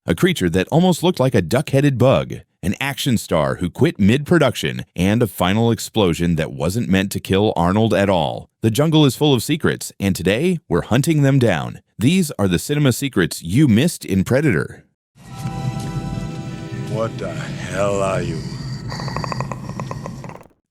a creature that almost looked like a duck-headed bug, an action star who quit mid-production, and a final explosion that wasn't meant to kill Arnold at all. The jungle is full of secrets, and today we're hunting them down. These are the cinema secrets you missed in Predator. What the hell are you?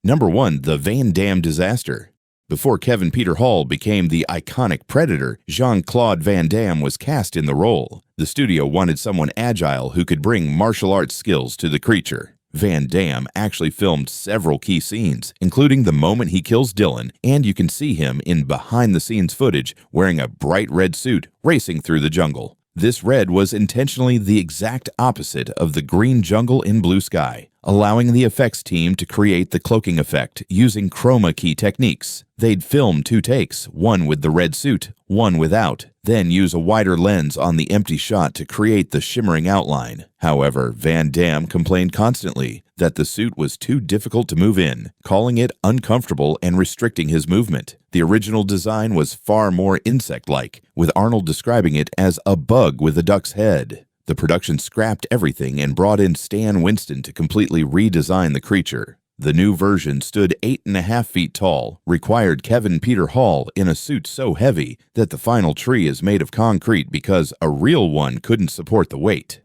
Number 1. The Van Damme Disaster. Before Kevin Peter Hall became the iconic Predator, Jean-Claude Van Damme was cast in the role. The studio wanted someone agile who could bring martial arts skills to the creature. Van Damme actually filmed several key scenes, including the moment he kills Dylan, and you can see him in behind-the-scenes footage wearing a bright red suit racing through the jungle. This red was intentionally the exact opposite of the green jungle in blue sky, allowing the effects team to create the cloaking effect using chroma key techniques. They'd film 2 takes, one with the red suit, one without, then use a wider lens on the empty shot to create the shimmering outline. However, Van Damme complained constantly that the suit was too difficult to move in, calling it uncomfortable and restricting his movement. The original design was far more insect-like, with Arnold describing it as a bug with a duck's head. The production scrapped everything and brought in Stan Winston to completely redesign the creature. The new version stood 8.5 feet tall, required Kevin Peter Hall in a suit so heavy that the final tree is made of concrete because a real one couldn't support the weight.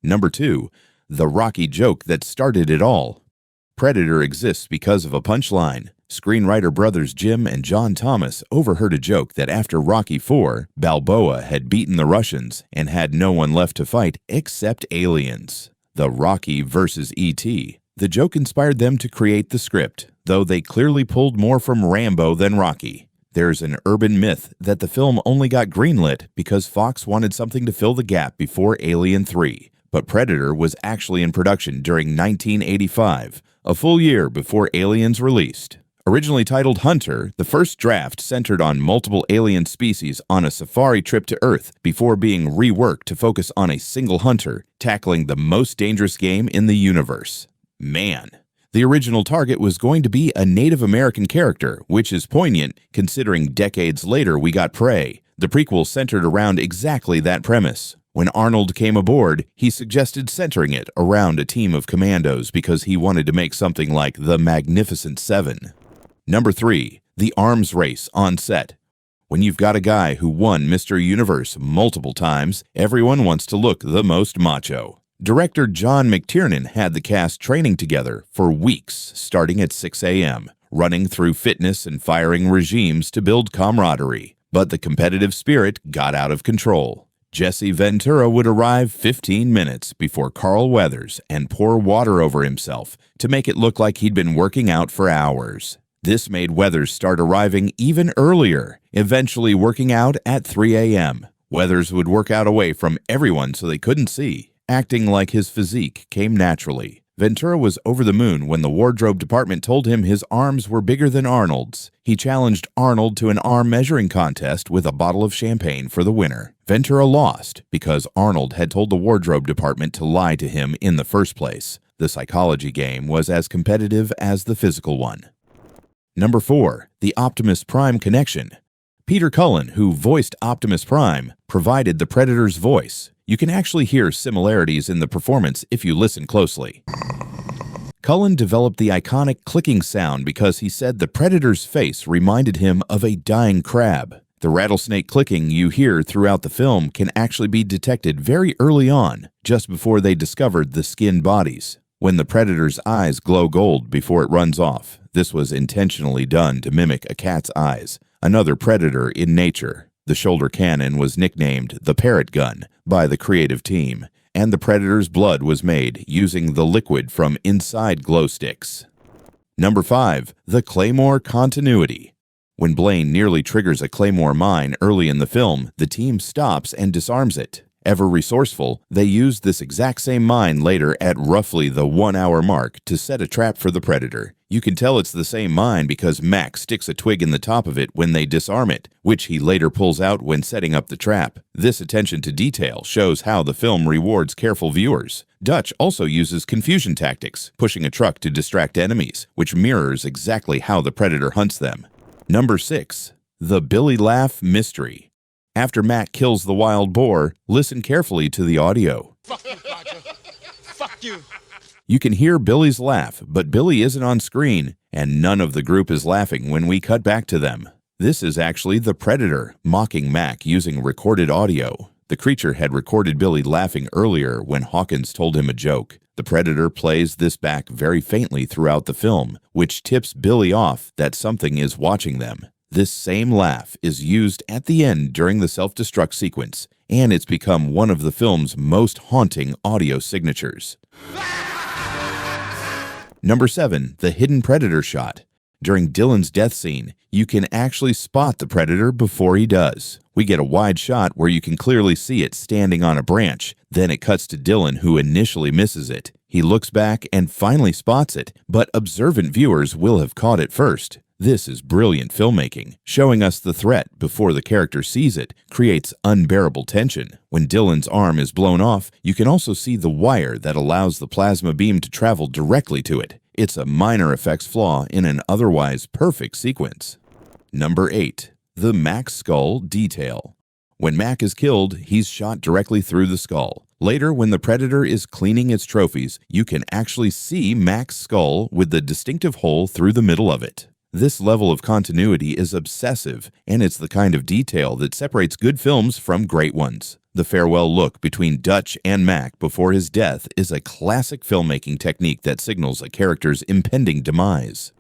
Number 2. The Rocky joke that started it all. Predator exists because of a punchline. Screenwriter brothers Jim and John Thomas overheard a joke that after Rocky IV, Balboa had beaten the Russians and had no one left to fight except aliens. The Rocky vs. E.T. The joke inspired them to create the script, though they clearly pulled more from Rambo than Rocky. There's an urban myth that the film only got greenlit because Fox wanted something to fill the gap before Alien 3. But Predator was actually in production during 1985, a full year before Aliens released. Originally titled Hunter, the first draft centered on multiple alien species on a safari trip to Earth before being reworked to focus on a single hunter tackling the most dangerous game in the universe. Man. The original target was going to be a Native American character, which is poignant considering decades later we got Prey. The prequel centered around exactly that premise. When Arnold came aboard, he suggested centering it around a team of commandos because he wanted to make something like the Magnificent Seven. Number 3. The arms race on set. When you've got a guy who won Mr. Universe multiple times, everyone wants to look the most macho. Director John McTiernan had the cast training together for weeks starting at 6 a.m., running through fitness and firing regimes to build camaraderie. But the competitive spirit got out of control. Jesse Ventura would arrive 15 minutes before Carl Weathers and pour water over himself to make it look like he'd been working out for hours. This made Weathers start arriving even earlier, eventually working out at 3 a.m. Weathers would work out away from everyone so they couldn't see, acting like his physique came naturally. Ventura was over the moon when the wardrobe department told him his arms were bigger than Arnold's. He challenged Arnold to an arm measuring contest with a bottle of champagne for the winner. Ventura lost because Arnold had told the wardrobe department to lie to him in the first place. The psychology game was as competitive as the physical one. Number 4. The Optimus Prime connection. Peter Cullen, who voiced Optimus Prime, provided the Predator's voice. You can actually hear similarities in the performance if you listen closely. Cullen developed the iconic clicking sound because he said the Predator's face reminded him of a dying crab. The rattlesnake clicking you hear throughout the film can actually be detected very early on, just before they discovered the skinned bodies. When the Predator's eyes glow gold before it runs off, this was intentionally done to mimic a cat's eyes, another predator in nature. The shoulder cannon was nicknamed the Parrot Gun by the creative team, and the Predator's blood was made using the liquid from inside glow sticks. Number 5. The Claymore continuity. When Blaine nearly triggers a Claymore mine early in the film, the team stops and disarms it. Ever resourceful, they used this exact same mine later at roughly the 1-hour mark to set a trap for the Predator. You can tell it's the same mine because Mac sticks a twig in the top of it when they disarm it, which he later pulls out when setting up the trap. This attention to detail shows how the film rewards careful viewers. Dutch also uses confusion tactics, pushing a truck to distract enemies, which mirrors exactly how the Predator hunts them. Number 6. The Billy Laugh Mystery. After Mac kills the wild boar, listen carefully to the audio. Fuck you, Roger. Fuck you. You can hear Billy's laugh, but Billy isn't on screen, and none of the group is laughing when we cut back to them. This is actually the Predator mocking Mac using recorded audio. The creature had recorded Billy laughing earlier when Hawkins told him a joke. The Predator plays this back very faintly throughout the film, which tips Billy off that something is watching them. This same laugh is used at the end during the self-destruct sequence, and it's become one of the film's most haunting audio signatures. Number 7. The hidden Predator shot. During Dylan's death scene, you can actually spot the Predator before he does. We get a wide shot where you can clearly see it standing on a branch. Then it cuts to Dylan, who initially misses it. He looks back and finally spots it, but observant viewers will have caught it first. This is brilliant filmmaking. Showing us the threat before the character sees it creates unbearable tension. When Dylan's arm is blown off, you can also see the wire that allows the plasma beam to travel directly to it. It's a minor effects flaw in an otherwise perfect sequence. Number 8. The Mac skull detail. When Mac is killed, he's shot directly through the skull. Later, when the Predator is cleaning its trophies, you can actually see Mac's skull with the distinctive hole through the middle of it. This level of continuity is obsessive, and it's the kind of detail that separates good films from great ones. The farewell look between Dutch and Mac before his death is a classic filmmaking technique that signals a character's impending demise.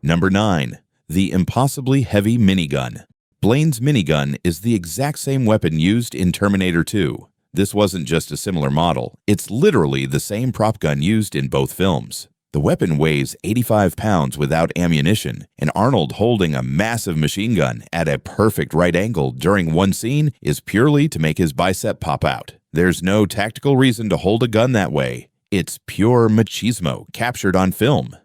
Number 9. The impossibly heavy minigun. Blaine's minigun is the exact same weapon used in Terminator 2. This wasn't just a similar model, it's literally the same prop gun used in both films. The weapon weighs 85 pounds without ammunition, and Arnold holding a massive machine gun at a perfect right angle during one scene is purely to make his bicep pop out. There's no tactical reason to hold a gun that way. It's pure machismo captured on film.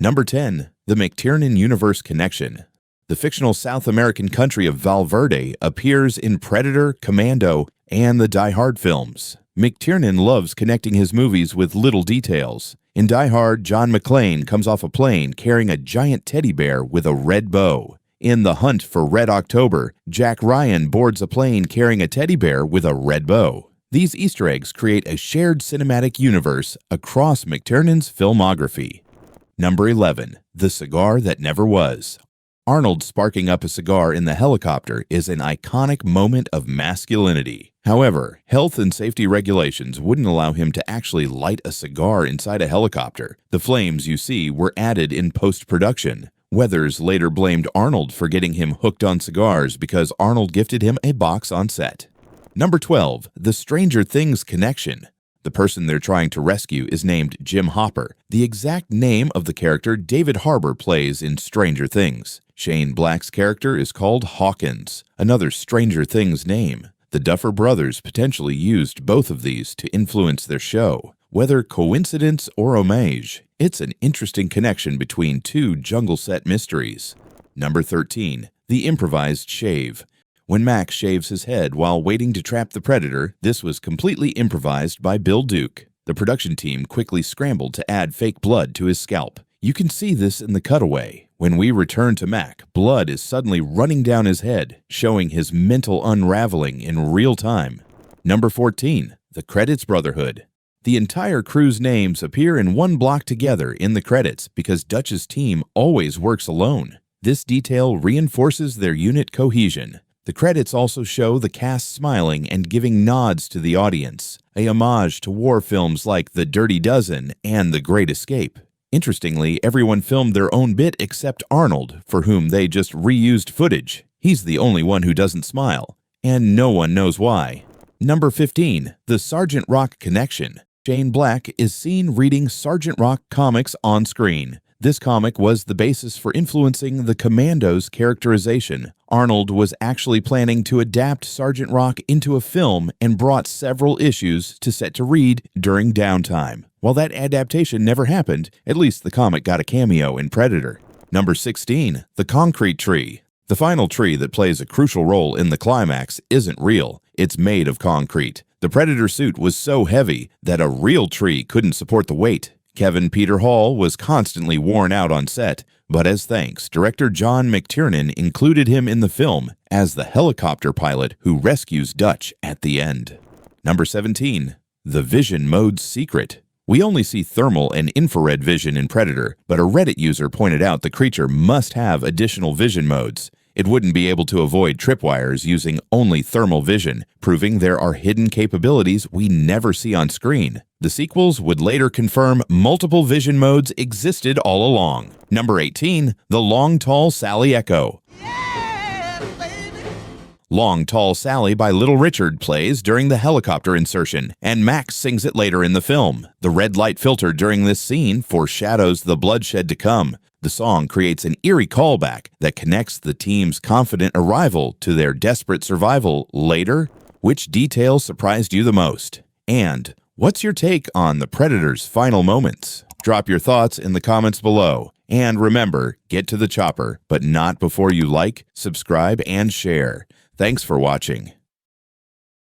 Number 10. The McTiernan Universe Connection. The fictional South American country of Valverde appears in Predator, Commando, and the Die Hard films. McTiernan loves connecting his movies with little details. In Die Hard, John McClane comes off a plane carrying a giant teddy bear with a red bow. In The Hunt for Red October, Jack Ryan boards a plane carrying a teddy bear with a red bow. These Easter eggs create a shared cinematic universe across McTiernan's filmography. Number 11. The Cigar That Never Was. Arnold sparking up a cigar in the helicopter is an iconic moment of masculinity. However, health and safety regulations wouldn't allow him to actually light a cigar inside a helicopter. The flames you see were added in post-production. Weathers later blamed Arnold for getting him hooked on cigars because Arnold gifted him a box on set. Number 12. The Stranger Things connection. The person they're trying to rescue is named Jim Hopper, the exact name of the character David Harbour plays in Stranger Things. Shane Black's character is called Hawkins, another Stranger Things name. The Duffer Brothers potentially used both of these to influence their show. Whether coincidence or homage, it's an interesting connection between two jungle set mysteries. Number 13. The Improvised Shave. When Mac shaves his head while waiting to trap the Predator, this was completely improvised by Bill Duke. The production team quickly scrambled to add fake blood to his scalp. You can see this in the cutaway. When we return to Mac, blood is suddenly running down his head, showing his mental unraveling in real time. Number 14. The Credits Brotherhood. The entire crew's names appear in one block together in the credits because Dutch's team always works alone. This detail reinforces their unit cohesion. The credits also show the cast smiling and giving nods to the audience, a homage to war films like The Dirty Dozen and The Great Escape. Interestingly, everyone filmed their own bit except Arnold, for whom they just reused footage. He's the only one who doesn't smile, and no one knows why. Number 15. The Sergeant Rock Connection. Shane Black is seen reading Sergeant Rock comics on screen. This comic was the basis for influencing the Commando's characterization. Arnold was actually planning to adapt Sergeant Rock into a film and brought several issues to set to read during downtime. While that adaptation never happened, at least the comic got a cameo in Predator. Number 16. The Concrete Tree. The final tree that plays a crucial role in the climax isn't real. It's made of concrete. The Predator suit was so heavy that a real tree couldn't support the weight. Kevin Peter Hall was constantly worn out on set, but as thanks, director John McTiernan included him in the film as the helicopter pilot who rescues Dutch at the end. Number 17. The vision mode's secret. We only see thermal and infrared vision in Predator, but a Reddit user pointed out the creature must have additional vision modes. It wouldn't be able to avoid tripwires using only thermal vision, proving there are hidden capabilities we never see on screen. The sequels would later confirm multiple vision modes existed all along. Number 18, The Long Tall Sally Echo. Long Tall Sally by Little Richard plays during the helicopter insertion, and Max sings it later in the film. The red light filter during this scene foreshadows the bloodshed to come. The song creates an eerie callback that connects the team's confident arrival to their desperate survival later. Which detail surprised you the most? And what's your take on the Predator's final moments? Drop your thoughts in the comments below. And remember, get to the chopper, but not before you like, subscribe, and share. Thanks for watching.